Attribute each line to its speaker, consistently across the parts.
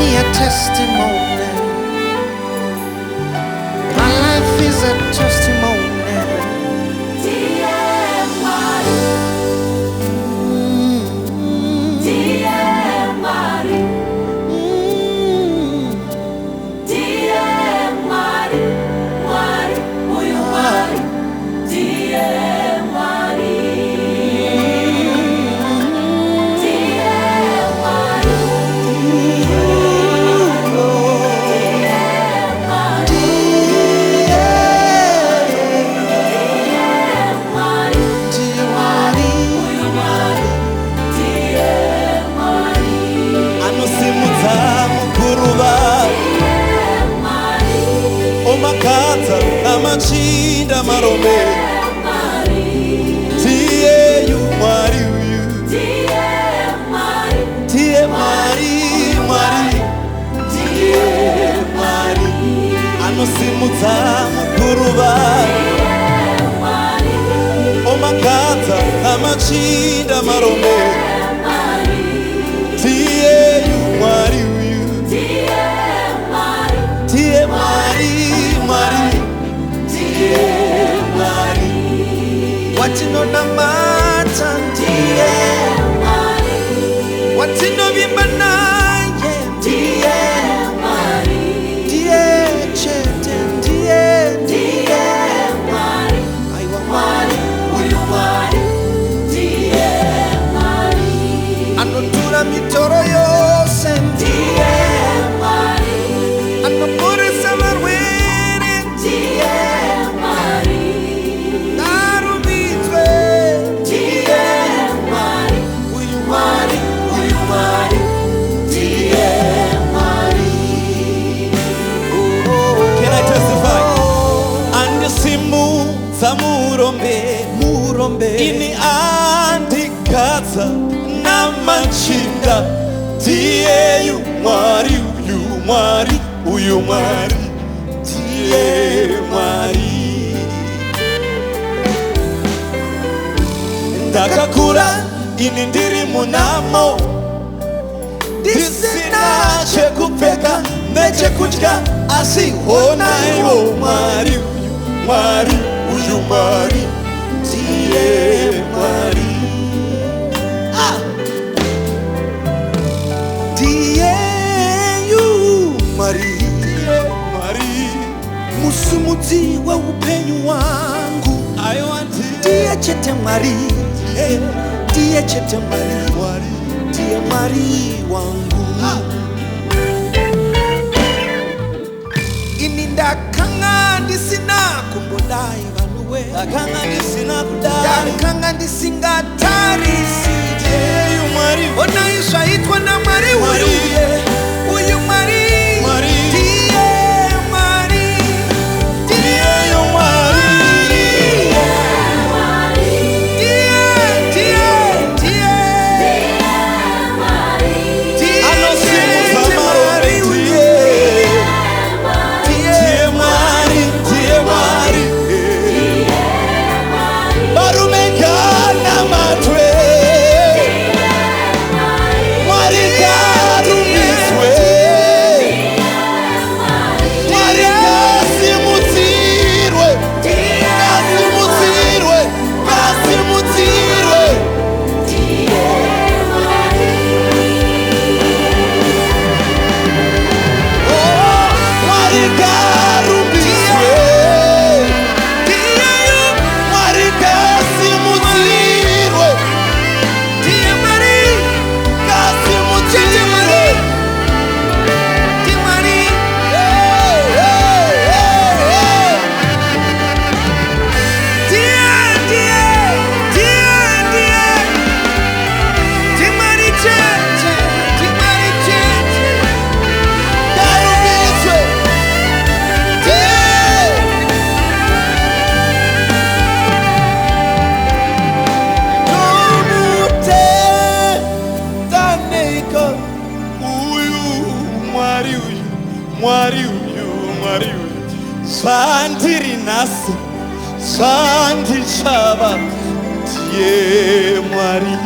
Speaker 1: me a testimony. My life is a testimony.
Speaker 2: Machinda marome Tie you mari you Tie mari Tie mari Anosimuta mukuruba O makata na machinda marome Tie you mari you Tie mari
Speaker 1: Watino na mata ndiye Watino vimbana ndiye Ndiye chete ndiye Aiwa mari uyu mari ndiye Anotura mitoro yose ndiye Anopurisa marwere ndiye
Speaker 2: Murombe ini andikata na machinda Tie you mwari uyu mwari Tie mwari Ndakakura ini ndiri munamo Disina chekupeka neche kudya asi hona iwo mwari uyu mwari Tie mwari
Speaker 1: Tie you mwari Musumuti wa upenyu wangu Tie chete mwari Tie chete mwari Tie mwari wangu Ininda kanga disina kumbodai vanuwe Dakanga disinga tarisi Ona isha itwa na mwari uyu mwari Tie mwari Tie yu mwari
Speaker 2: mwari uyu Sandiri nasi Sandi chaba Tie mwari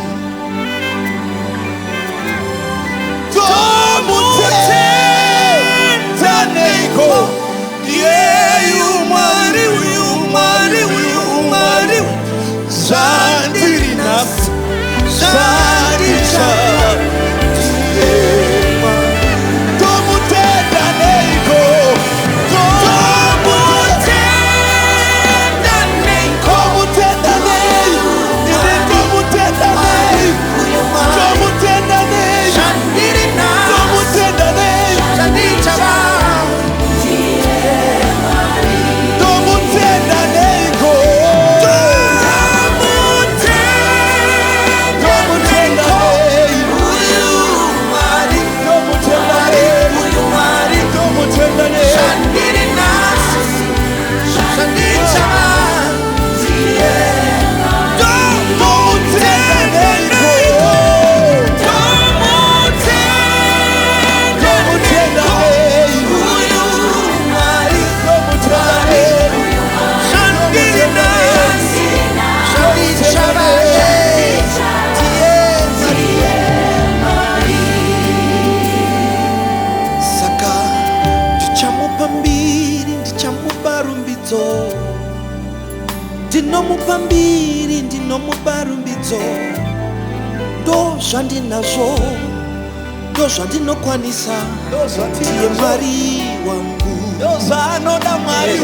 Speaker 2: Tomutete
Speaker 1: mubarumbitso ndino mupambiri ndino mubarumbitso ndo zvandinazvo ndo zvandinokwanisa ndiye Mwari wangu
Speaker 2: ndozvaanoda Mwari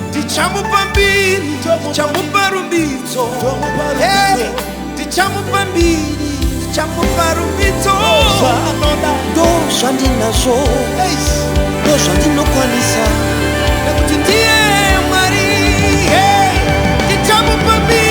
Speaker 1: ndichamupambiri ndichamubarumbitso ndichamupambiri ndichamubarumbitso ndo zvandinazvo ndo zvandinokwanisa nekuti ndiye Mwari ndichamupambiri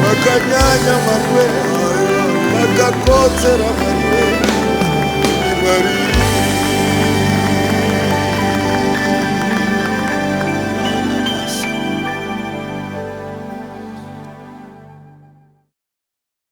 Speaker 2: Makanyanya Mwari, makakodzera Mwari, Mwari.